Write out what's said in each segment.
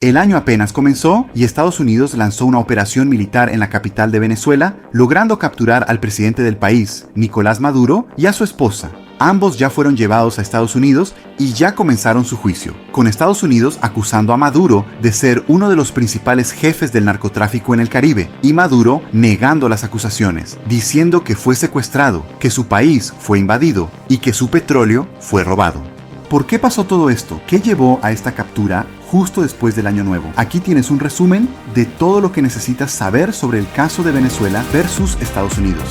El año apenas comenzó y Estados Unidos lanzó una operación militar en la capital de Venezuela, logrando capturar al presidente del país, Nicolás Maduro, y a su esposa. Ambos ya fueron llevados a Estados Unidos y ya comenzaron su juicio, con Estados Unidos acusando a Maduro de ser uno de los principales jefes del narcotráfico en el Caribe, y Maduro negando las acusaciones, diciendo que fue secuestrado, que su país fue invadido y que su petróleo fue robado. ¿Por qué pasó todo esto? ¿Qué llevó a esta captura justo después del Año Nuevo? Aquí tienes un resumen de todo lo que necesitas saber sobre el caso de Venezuela versus Estados Unidos.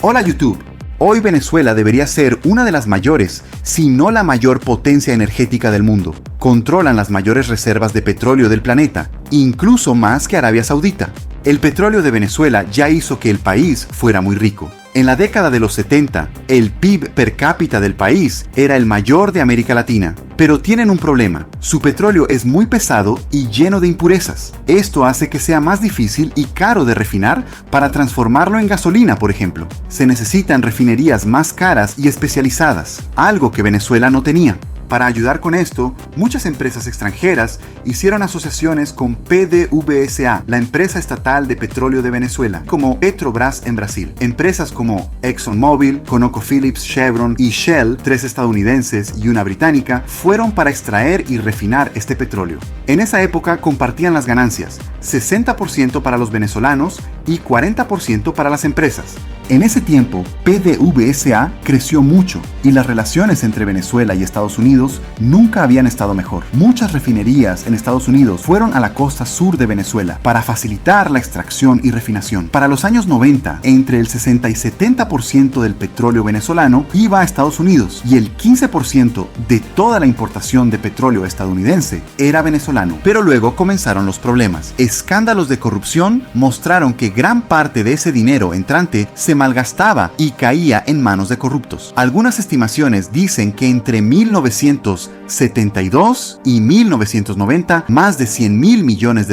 Hola YouTube. Hoy Venezuela debería ser una de las mayores, si no la mayor potencia energética del mundo. Controlan las mayores reservas de petróleo del planeta, incluso más que Arabia Saudita. El petróleo de Venezuela ya hizo que el país fuera muy rico. En la década de los 70, el PIB per cápita del país era el mayor de América Latina. Pero tienen un problema: su petróleo es muy pesado y lleno de impurezas. Esto hace que sea más difícil y caro de refinar para transformarlo en gasolina, por ejemplo. Se necesitan refinerías más caras y especializadas, algo que Venezuela no tenía. Para ayudar con esto, muchas empresas extranjeras hicieron asociaciones con PDVSA, la empresa estatal de petróleo de Venezuela, como Petrobras en Brasil. Empresas como ExxonMobil, ConocoPhillips, Chevron y Shell, 3 estadounidenses y una británica, fueron para extraer y refinar este petróleo. En esa época compartían las ganancias, 60% para los venezolanos y 40% para las empresas. En ese tiempo, PDVSA creció mucho y las relaciones entre Venezuela y Estados Unidos nunca habían estado mejor. Muchas refinerías en Estados Unidos fueron a la costa sur de Venezuela para facilitar la extracción y refinación. Para los años 90, entre el 60 y 70% del petróleo venezolano iba a Estados Unidos y el 15% de toda la importación de petróleo estadounidense era venezolano. Pero luego comenzaron los problemas. Escándalos de corrupción mostraron que gran parte de ese dinero entrante se malgastaba y caía en manos de corruptos. Algunas estimaciones dicen que entre 1972 y 1990 más de $100.000 millones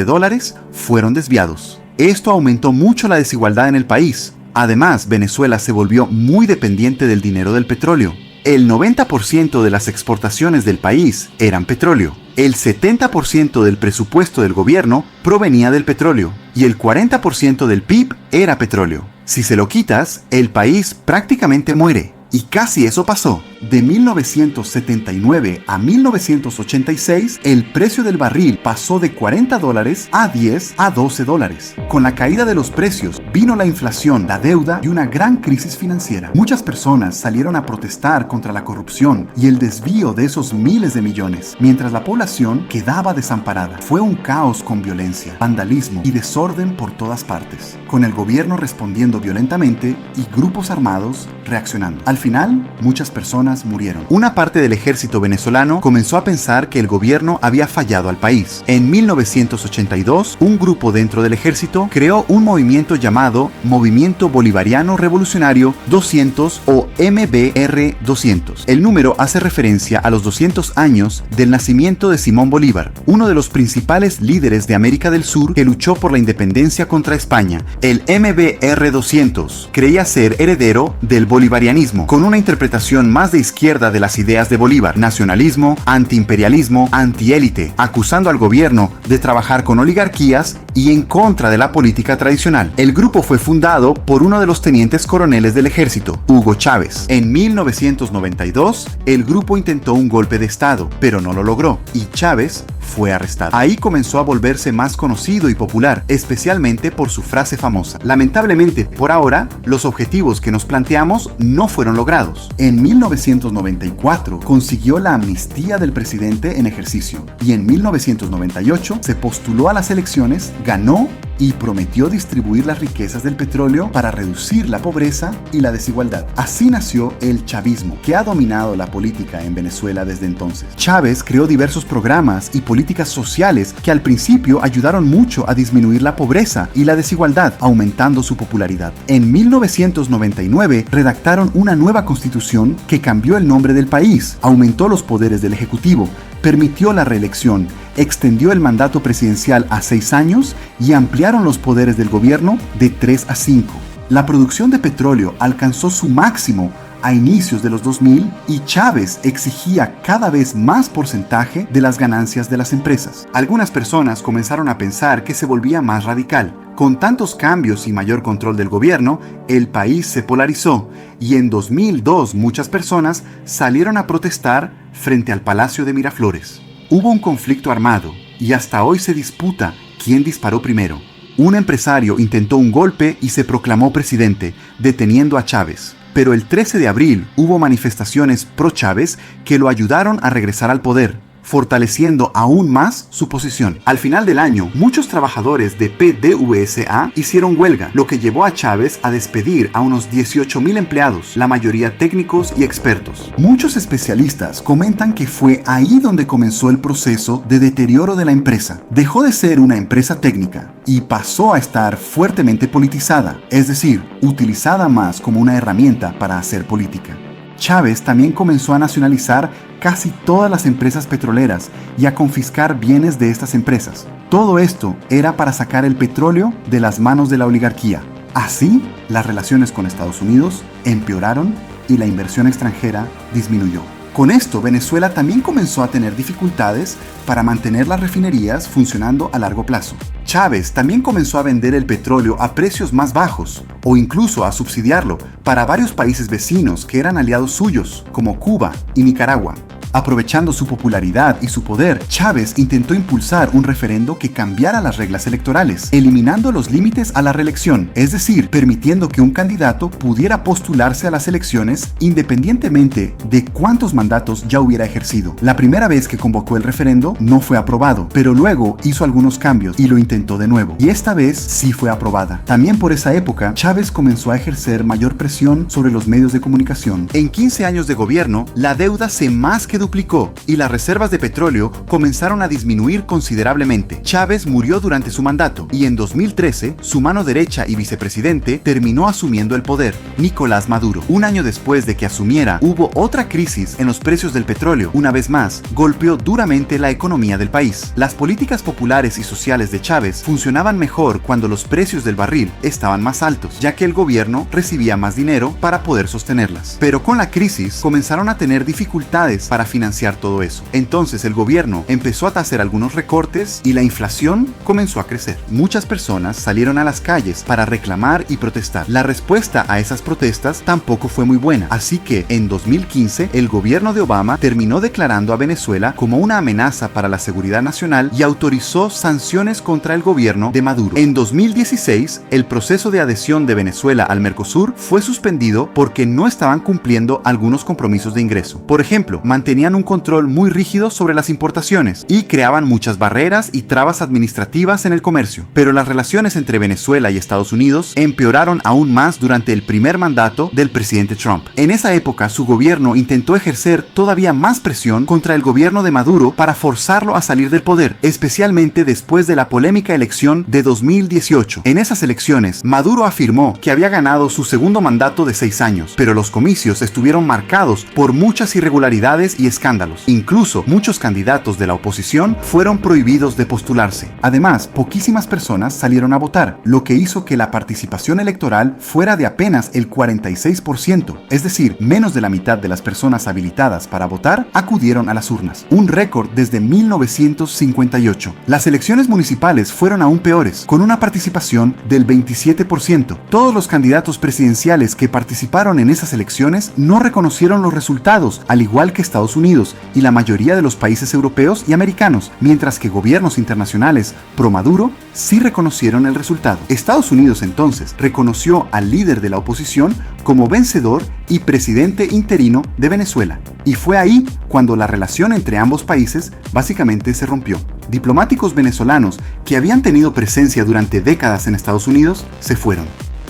fueron desviados. Esto aumentó mucho la desigualdad en el país. Además, Venezuela se volvió muy dependiente del dinero del petróleo. El 90% de las exportaciones del país eran petróleo. El 70% del presupuesto del gobierno provenía del petróleo y el 40% del PIB era petróleo. Si se lo quitas, el país prácticamente muere. Y casi eso pasó. De 1979 a 1986, el precio del barril pasó de $40 a 10 a $12. Con la caída de los precios, vino la inflación, la deuda y una gran crisis financiera. Muchas personas salieron a protestar contra la corrupción y el desvío de esos miles de millones, mientras la población quedaba desamparada. Fue un caos con violencia, vandalismo y desorden por todas partes, con el gobierno respondiendo violentamente y grupos armados reaccionando. Al final, muchas personas murieron. Una parte del ejército venezolano comenzó a pensar que el gobierno había fallado al país. En 1982, un grupo dentro del ejército creó un movimiento llamado Movimiento Bolivariano Revolucionario 200 o MBR 200. El número hace referencia a los 200 años del nacimiento de Simón Bolívar, uno de los principales líderes de América del Sur que luchó por la independencia contra España. El MBR 200 creía ser heredero del bolivarianismo, con una interpretación más de izquierda de las ideas de Bolívar: nacionalismo, antiimperialismo, antiélite, acusando al gobierno de trabajar con oligarquías y en contra de la política tradicional. El grupo fue fundado por uno de los tenientes coroneles del ejército, Hugo Chávez. En 1992, el grupo intentó un golpe de estado, pero no lo logró, y Chávez fue arrestado. Ahí comenzó a volverse más conocido y popular, especialmente por su frase famosa: lamentablemente, por ahora, los objetivos que nos planteamos no fueron logrados. En 1994 consiguió la amnistía del presidente en ejercicio y en 1998 se postuló a las elecciones, ganó y prometió distribuir las riquezas del petróleo para reducir la pobreza y la desigualdad. Así nació el chavismo, que ha dominado la política en Venezuela desde entonces. Chávez creó diversos programas y políticas sociales que al principio ayudaron mucho a disminuir la pobreza y la desigualdad, aumentando su popularidad. En 1999 redactaron una nueva constitución que cambió el nombre del país, aumentó los poderes del Ejecutivo, permitió la reelección, extendió el mandato presidencial a 6 años y ampliaron los poderes del gobierno de 3 a 5. La producción de petróleo alcanzó su máximo a inicios de los 2000 y Chávez exigía cada vez más porcentaje de las ganancias de las empresas. Algunas personas comenzaron a pensar que se volvía más radical. Con tantos cambios y mayor control del gobierno, el país se polarizó y en 2002 muchas personas salieron a protestar frente al Palacio de Miraflores. Hubo un conflicto armado y hasta hoy se disputa quién disparó primero. Un empresario intentó un golpe y se proclamó presidente, deteniendo a Chávez. Pero el 13 de abril hubo manifestaciones pro-Chávez que lo ayudaron a regresar al poder, fortaleciendo aún más su posición. Al final del año, muchos trabajadores de PDVSA hicieron huelga, lo que llevó a Chávez a despedir a unos 18,000 empleados, la mayoría técnicos y expertos. Muchos especialistas comentan que fue ahí donde comenzó el proceso de deterioro de la empresa. Dejó de ser una empresa técnica y pasó a estar fuertemente politizada, es decir, utilizada más como una herramienta para hacer política. Chávez también comenzó a nacionalizar casi todas las empresas petroleras y a confiscar bienes de estas empresas. Todo esto era para sacar el petróleo de las manos de la oligarquía. Así, las relaciones con Estados Unidos empeoraron y la inversión extranjera disminuyó. Con esto, Venezuela también comenzó a tener dificultades para mantener las refinerías funcionando a largo plazo. Chávez también comenzó a vender el petróleo a precios más bajos o incluso a subsidiarlo para varios países vecinos que eran aliados suyos, como Cuba y Nicaragua. Aprovechando su popularidad y su poder, Chávez intentó impulsar un referendo que cambiara las reglas electorales, eliminando los límites a la reelección, es decir, permitiendo que un candidato pudiera postularse a las elecciones independientemente de cuántos mandatos ya hubiera ejercido. La primera vez que convocó el referendo no fue aprobado, pero luego hizo algunos cambios y lo intentó de nuevo, y esta vez sí fue aprobada. También por esa época, Chávez comenzó a ejercer mayor presión sobre los medios de comunicación. En 15 años de gobierno, la deuda se más que duplicó y las reservas de petróleo comenzaron a disminuir considerablemente. Chávez murió durante su mandato y en 2013 su mano derecha y vicepresidente terminó asumiendo el poder, Nicolás Maduro. Un año después de que asumiera, hubo otra crisis en los precios del petróleo. Una vez más, golpeó duramente la economía del país. Las políticas populares y sociales de Chávez funcionaban mejor cuando los precios del barril estaban más altos, ya que el gobierno recibía más dinero para poder sostenerlas. Pero con la crisis comenzaron a tener dificultades para financiar todo eso. Entonces el gobierno empezó a hacer algunos recortes y la inflación comenzó a crecer. Muchas personas salieron a las calles para reclamar y protestar. La respuesta a esas protestas tampoco fue muy buena, así que en 2015 el gobierno de Obama terminó declarando a Venezuela como una amenaza para la seguridad nacional y autorizó sanciones contra el gobierno de Maduro. En 2016, el proceso de adhesión de Venezuela al Mercosur fue suspendido porque no estaban cumpliendo algunos compromisos de ingreso. Por ejemplo, mantenían un control muy rígido sobre las importaciones y creaban muchas barreras y trabas administrativas en el comercio. Pero las relaciones entre Venezuela y Estados Unidos empeoraron aún más durante el primer mandato del presidente Trump. En esa época, su gobierno intentó ejercer todavía más presión contra el gobierno de Maduro para forzarlo a salir del poder, especialmente después de la polémica elección de 2018. En esas elecciones, Maduro afirmó que había ganado su segundo mandato de 6 años, pero los comicios estuvieron marcados por muchas irregularidades y escándalos. Incluso muchos candidatos de la oposición fueron prohibidos de postularse. Además, poquísimas personas salieron a votar, lo que hizo que la participación electoral fuera de apenas el 46%, es decir, menos de la mitad de las personas habilitadas para votar acudieron a las urnas, un récord desde 1958. Las elecciones municipales fueron aún peores, con una participación del 27%. Todos los candidatos presidenciales que participaron en esas elecciones no reconocieron los resultados, al igual que Estados Unidos y la mayoría de los países europeos y americanos, mientras que gobiernos internacionales pro Maduro sí reconocieron el resultado. Estados Unidos entonces reconoció al líder de la oposición como vencedor y presidente interino de Venezuela. Y fue ahí cuando la relación entre ambos países básicamente se rompió. Diplomáticos venezolanos que habían tenido presencia durante décadas en Estados Unidos se fueron.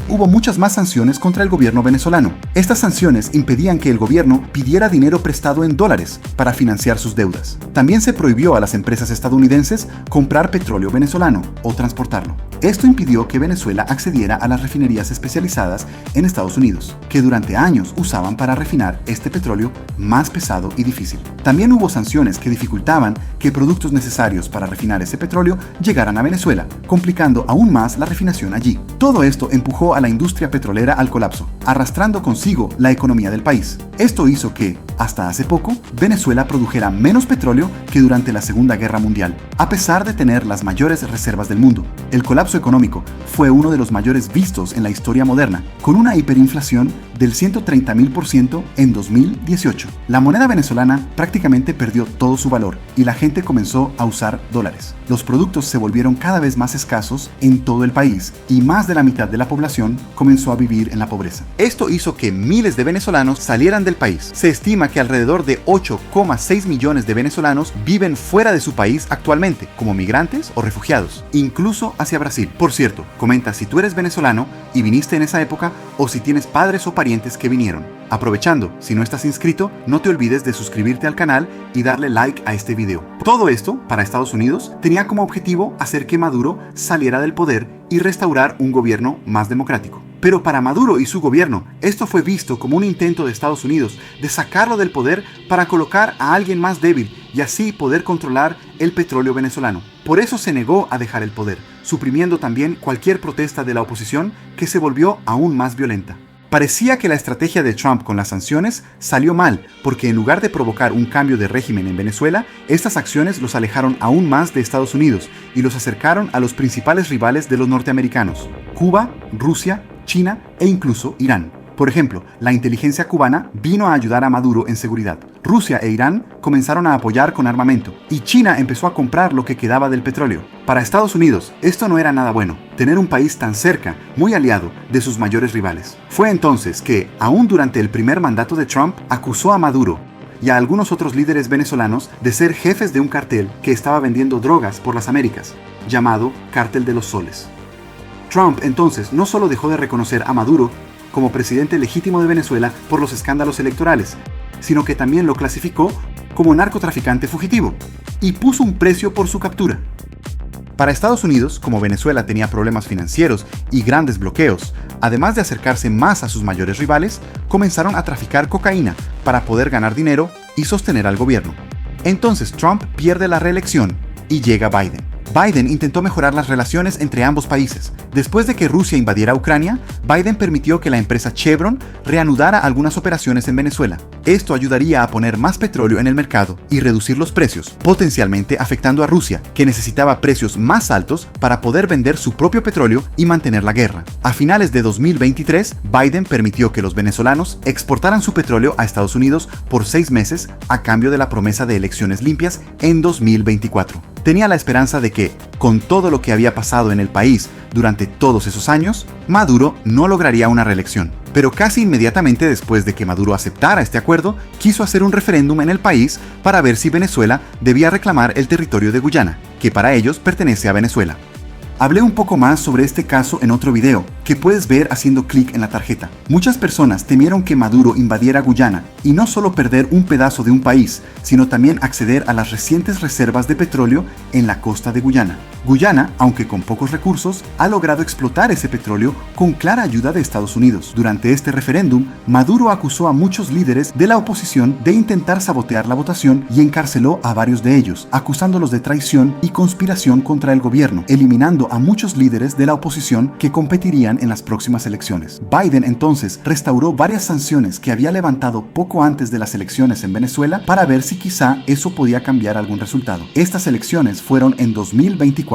Hubo muchas más sanciones contra el gobierno venezolano. Estas sanciones impedían que el gobierno pidiera dinero prestado en dólares para financiar sus deudas. También se prohibió a las empresas estadounidenses comprar petróleo venezolano o transportarlo. Esto impidió que Venezuela accediera a las refinerías especializadas en Estados Unidos, que durante años usaban para refinar este petróleo más pesado y difícil. También hubo sanciones que dificultaban que productos necesarios para refinar ese petróleo llegaran a Venezuela, complicando aún más la refinación allí. Todo esto empujó llevó a la industria petrolera al colapso, arrastrando consigo la economía del país. Esto hizo que, hasta hace poco, Venezuela produjera menos petróleo que durante la Segunda Guerra Mundial, a pesar de tener las mayores reservas del mundo. El colapso económico fue uno de los mayores vistos en la historia moderna, con una hiperinflación del 130.000% en 2018. La moneda venezolana prácticamente perdió todo su valor y la gente comenzó a usar dólares. Los productos se volvieron cada vez más escasos en todo el país y más de la mitad de la población comenzó a vivir en la pobreza. Esto hizo que miles de venezolanos salieran del país. Se estima que alrededor de 8,6 millones de venezolanos viven fuera de su país actualmente, como migrantes o refugiados, incluso hacia Brasil. Por cierto, comenta si tú eres venezolano y viniste en esa época o si tienes padres o parientes que vinieron. Aprovechando, si no estás inscrito, no te olvides de suscribirte al canal y darle like a este video. Todo esto, para Estados Unidos, tenía como objetivo hacer que Maduro saliera del poder y restaurar un gobierno más democrático. Pero para Maduro y su gobierno, esto fue visto como un intento de Estados Unidos de sacarlo del poder para colocar a alguien más débil y así poder controlar el petróleo venezolano. Por eso se negó a dejar el poder, suprimiendo también cualquier protesta de la oposición que se volvió aún más violenta. Parecía que la estrategia de Trump con las sanciones salió mal, porque en lugar de provocar un cambio de régimen en Venezuela, estas acciones los alejaron aún más de Estados Unidos y los acercaron a los principales rivales de los norteamericanos: Cuba, Rusia, China e incluso Irán. Por ejemplo, la inteligencia cubana vino a ayudar a Maduro en seguridad. Rusia e Irán comenzaron a apoyar con armamento y China empezó a comprar lo que quedaba del petróleo. Para Estados Unidos, esto no era nada bueno, tener un país tan cerca, muy aliado de sus mayores rivales. Fue entonces que, aún durante el primer mandato de Trump, acusó a Maduro y a algunos otros líderes venezolanos de ser jefes de un cartel que estaba vendiendo drogas por las Américas, llamado Cártel de los Soles. Trump entonces no solo dejó de reconocer a Maduro como presidente legítimo de Venezuela por los escándalos electorales, sino que también lo clasificó como narcotraficante fugitivo y puso un precio por su captura. Para Estados Unidos, como Venezuela tenía problemas financieros y grandes bloqueos, además de acercarse más a sus mayores rivales, comenzaron a traficar cocaína para poder ganar dinero y sostener al gobierno. Entonces Trump pierde la reelección y llega Biden. Biden intentó mejorar las relaciones entre ambos países. Después de que Rusia invadiera Ucrania, Biden permitió que la empresa Chevron reanudara algunas operaciones en Venezuela. Esto ayudaría a poner más petróleo en el mercado y reducir los precios, potencialmente afectando a Rusia, que necesitaba precios más altos para poder vender su propio petróleo y mantener la guerra. A finales de 2023, Biden permitió que los venezolanos exportaran su petróleo a Estados Unidos por 6 meses a cambio de la promesa de elecciones limpias en 2024. Tenía la esperanza de que, con todo lo que había pasado en el país durante todos esos años, Maduro no lograría una reelección. Pero casi inmediatamente después de que Maduro aceptara este acuerdo, quiso hacer un referéndum en el país para ver si Venezuela debía reclamar el territorio de Guyana, que para ellos pertenece a Venezuela. Hablé un poco más sobre este caso en otro video, que puedes ver haciendo clic en la tarjeta. Muchas personas temieron que Maduro invadiera Guyana y no solo perder un pedazo de un país, sino también acceder a las recientes reservas de petróleo en la costa de Guyana. Guyana, aunque con pocos recursos, ha logrado explotar ese petróleo con clara ayuda de Estados Unidos. Durante este referéndum, Maduro acusó a muchos líderes de la oposición de intentar sabotear la votación y encarceló a varios de ellos, acusándolos de traición y conspiración contra el gobierno, eliminando a muchos líderes de la oposición que competirían en las próximas elecciones. Biden entonces restauró varias sanciones que había levantado poco antes de las elecciones en Venezuela para ver si quizá eso podía cambiar algún resultado. Estas elecciones fueron en 2024.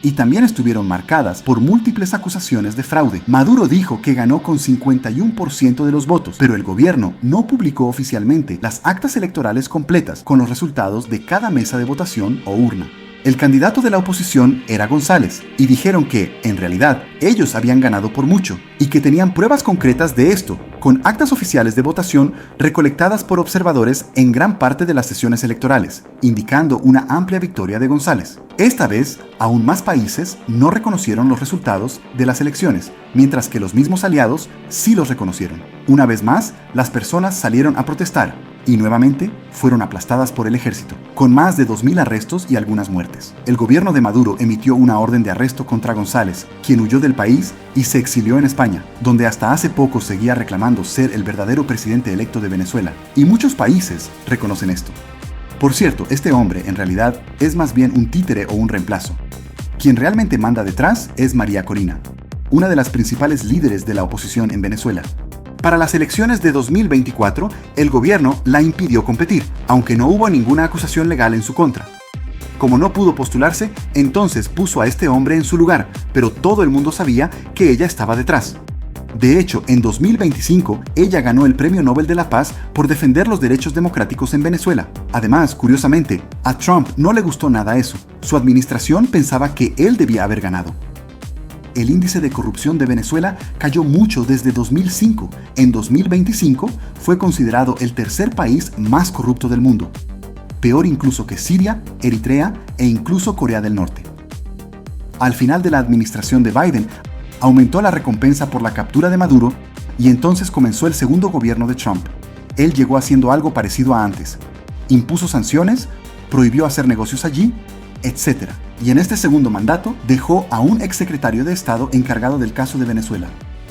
Y también estuvieron marcadas por múltiples acusaciones de fraude. Maduro dijo que ganó con 51% de los votos, pero el gobierno no publicó oficialmente las actas electorales completas con los resultados de cada mesa de votación o urna. El candidato de la oposición era González, y dijeron que, en realidad, ellos habían ganado por mucho, y que tenían pruebas concretas de esto, con actas oficiales de votación recolectadas por observadores en gran parte de las sesiones electorales, indicando una amplia victoria de González. Esta vez, aún más países no reconocieron los resultados de las elecciones, mientras que los mismos aliados sí los reconocieron. Una vez más, las personas salieron a protestar, y nuevamente fueron aplastadas por el ejército, con más de 2.000 arrestos y algunas muertes. El gobierno de Maduro emitió una orden de arresto contra González, quien huyó del país y se exilió en España, donde hasta hace poco seguía reclamando ser el verdadero presidente electo de Venezuela, y muchos países reconocen esto. Por cierto, este hombre en realidad es más bien un títere o un reemplazo. Quien realmente manda detrás es María Corina. una de las principales líderes de la oposición en Venezuela. Para las elecciones de 2024, el gobierno la impidió competir, aunque no hubo ninguna acusación legal en su contra. Como no pudo postularse, entonces puso a este hombre en su lugar, pero todo el mundo sabía que ella estaba detrás. De hecho, en 2025, ella ganó el Premio Nobel de la Paz por defender los derechos democráticos en Venezuela. Además, curiosamente, a Trump no le gustó nada eso. Su administración pensaba que él debía haber ganado. El índice de corrupción de Venezuela cayó mucho desde 2005. En 2025, fue considerado el tercer país más corrupto del mundo. Peor incluso que Siria, Eritrea e incluso Corea del Norte. Al final de la administración de Biden, aumentó la recompensa por la captura de Maduro y entonces comenzó el segundo gobierno de Trump. Él llegó haciendo algo parecido a antes. Impuso sanciones, prohibió hacer negocios allí, etc. Y en este segundo mandato dejó a un exsecretario de Estado encargado del caso de Venezuela.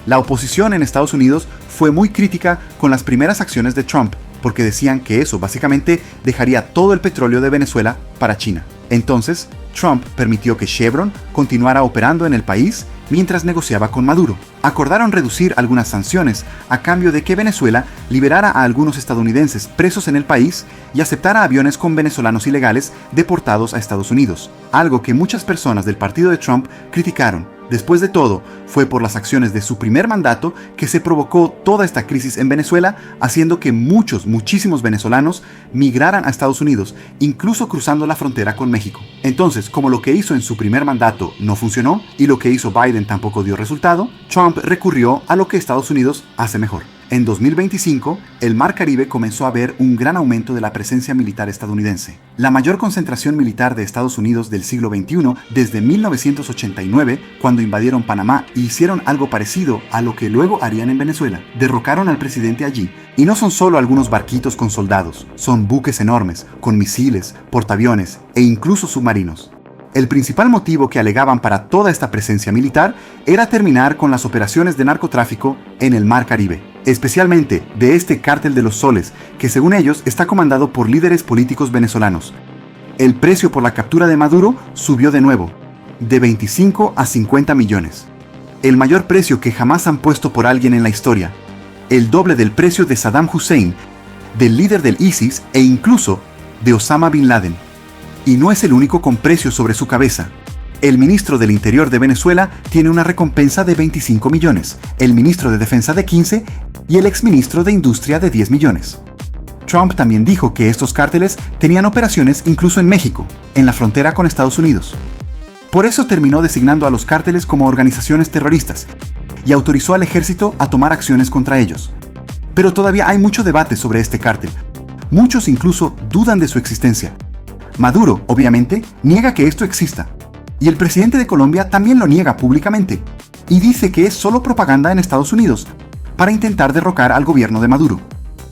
La oposición en Estados Unidos fue muy crítica con las primeras acciones de Trump, porque decían que eso básicamente dejaría todo el petróleo de Venezuela para China. Entonces, Trump permitió que Chevron continuara operando en el país mientras negociaba con Maduro. Acordaron reducir algunas sanciones a cambio de que Venezuela liberara a algunos estadounidenses presos en el país y aceptara aviones con venezolanos ilegales deportados a Estados Unidos, algo que muchas personas del partido de Trump criticaron. Después de todo, fue por las acciones de su primer mandato que se provocó toda esta crisis en Venezuela, haciendo que muchísimos venezolanos migraran a Estados Unidos, incluso cruzando la frontera con México. Entonces, como lo que hizo en su primer mandato no funcionó y lo que hizo Biden tampoco dio resultado, Trump recurrió a lo que Estados Unidos hace mejor. En 2025, el Mar Caribe comenzó a ver un gran aumento de la presencia militar estadounidense. La mayor concentración militar de Estados Unidos del siglo XXI desde 1989, cuando invadieron Panamá y hicieron algo parecido a lo que luego harían en Venezuela. Derrocaron al presidente allí. Y no son solo algunos barquitos con soldados, son buques enormes, con misiles, portaaviones e incluso submarinos. El principal motivo que alegaban para toda esta presencia militar era terminar con las operaciones de narcotráfico en el Mar Caribe, especialmente de este Cártel de los Soles, que según ellos está comandado por líderes políticos venezolanos. El precio por la captura de Maduro subió de nuevo, de 25 a 50 millones. El mayor precio que jamás han puesto por alguien en la historia, el doble del precio de Saddam Hussein, del líder del ISIS e incluso de Osama Bin Laden. Y no es el único con precios sobre su cabeza. El ministro del Interior de Venezuela tiene una recompensa de 25 millones, el ministro de Defensa de 15 y el exministro de Industria de 10 millones. Trump también dijo que estos cárteles tenían operaciones incluso en México, en la frontera con Estados Unidos. Por eso terminó designando a los cárteles como organizaciones terroristas y autorizó al ejército a tomar acciones contra ellos. Pero todavía hay mucho debate sobre este cártel. Muchos incluso dudan de su existencia. Maduro, obviamente, niega que esto exista. Y el presidente de Colombia también lo niega públicamente. Y dice que es solo propaganda en Estados Unidos, para intentar derrocar al gobierno de Maduro.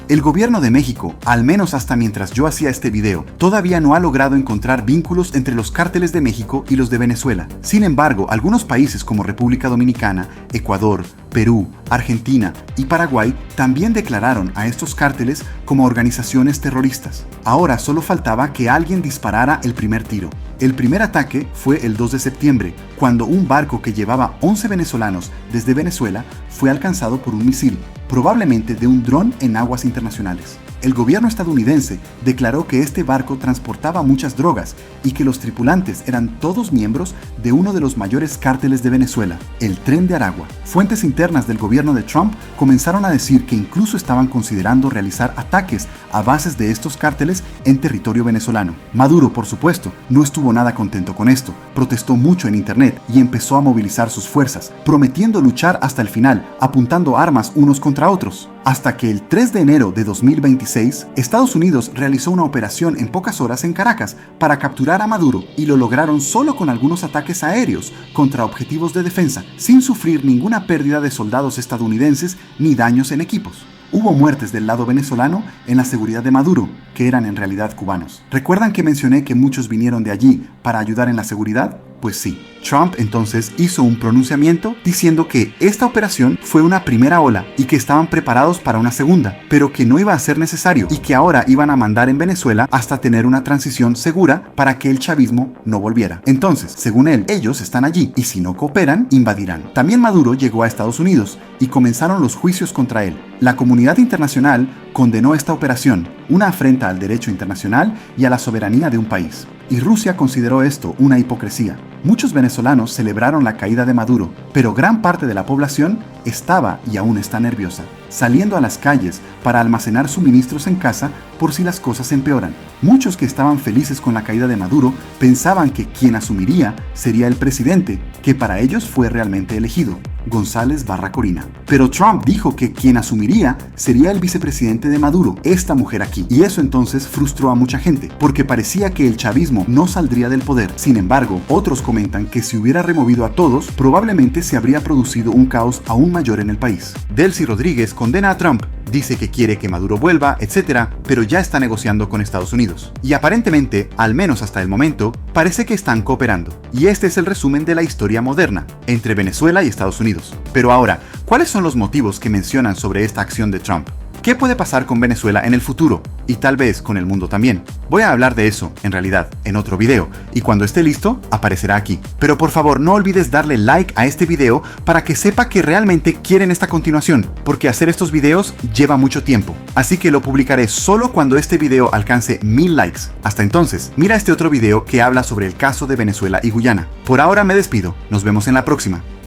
El gobierno de México, al menos hasta mientras yo hacía este video, todavía no ha logrado encontrar vínculos entre los cárteles de México y los de Venezuela. Sin embargo, algunos países como República Dominicana, Ecuador, Perú, Argentina y Paraguay también declararon a estos cárteles como organizaciones terroristas. Ahora solo faltaba que alguien disparara el primer tiro. El primer ataque fue el 2 de septiembre, cuando un barco que llevaba 11 venezolanos desde Venezuela fue alcanzado por un misil, probablemente de un dron en aguas internacionales. El gobierno estadounidense declaró que este barco transportaba muchas drogas y que los tripulantes eran todos miembros de uno de los mayores cárteles de Venezuela, el Tren de Aragua. Fuentes internas del gobierno de Trump comenzaron a decir que incluso estaban considerando realizar ataques a bases de estos cárteles en territorio venezolano. Maduro, por supuesto, no estuvo nada contento con esto, protestó mucho en internet y empezó a movilizar sus fuerzas, prometiendo luchar hasta el final, apuntando armas unos contra otros. Hasta que el 3 de enero de 2026, Estados Unidos realizó una operación en pocas horas en Caracas para capturar a Maduro y lo lograron solo con algunos ataques aéreos contra objetivos de defensa, sin sufrir ninguna pérdida de soldados estadounidenses ni daños en equipos. Hubo muertes del lado venezolano en la seguridad de Maduro, que eran en realidad cubanos. ¿Recuerdan que mencioné que muchos vinieron de allí para ayudar en la seguridad? Pues sí, Trump entonces hizo un pronunciamiento diciendo que esta operación fue una primera ola y que estaban preparados para una segunda, pero que no iba a ser necesario y que ahora iban a mandar en Venezuela hasta tener una transición segura para que el chavismo no volviera. Entonces, según él, ellos están allí y si no cooperan, invadirán. También Maduro llegó a Estados Unidos y comenzaron los juicios contra él. La comunidad internacional condenó esta operación, una afrenta al derecho internacional y a la soberanía de un país. Y Rusia consideró esto una hipocresía. Muchos venezolanos celebraron la caída de Maduro, pero gran parte de la población estaba y aún está nerviosa, saliendo a las calles para almacenar suministros en casa por si las cosas empeoran. Muchos que estaban felices con la caída de Maduro pensaban que quien asumiría sería el presidente, que para ellos fue realmente elegido, González Barra Corina. Pero Trump dijo que quien asumiría sería el vicepresidente de Maduro, esta mujer aquí. Y eso entonces frustró a mucha gente, porque parecía que el chavismo no saldría del poder. Sin embargo, otros comentan que si hubiera removido a todos, probablemente se habría producido un caos aún mayor en el país. Delcy Rodríguez condena a Trump, dice que quiere que Maduro vuelva, etc., pero ya está negociando con Estados Unidos. Y aparentemente, al menos hasta el momento, parece que están cooperando. Y este es el resumen de la historia moderna, entre Venezuela y Estados Unidos. Pero ahora, ¿cuáles son los motivos que mencionan sobre esta acción de Trump? ¿Qué puede pasar con Venezuela en el futuro? Y tal vez con el mundo también. Voy a hablar de eso, en realidad, en otro video, y cuando esté listo, aparecerá aquí. Pero por favor, no olvides darle like a este video para que sepa que realmente quieren esta continuación, porque hacer estos videos lleva mucho tiempo. Así que lo publicaré solo cuando este video alcance 1000 likes. Hasta entonces, mira este otro video que habla sobre el caso de Venezuela y Guyana. Por ahora me despido, nos vemos en la próxima.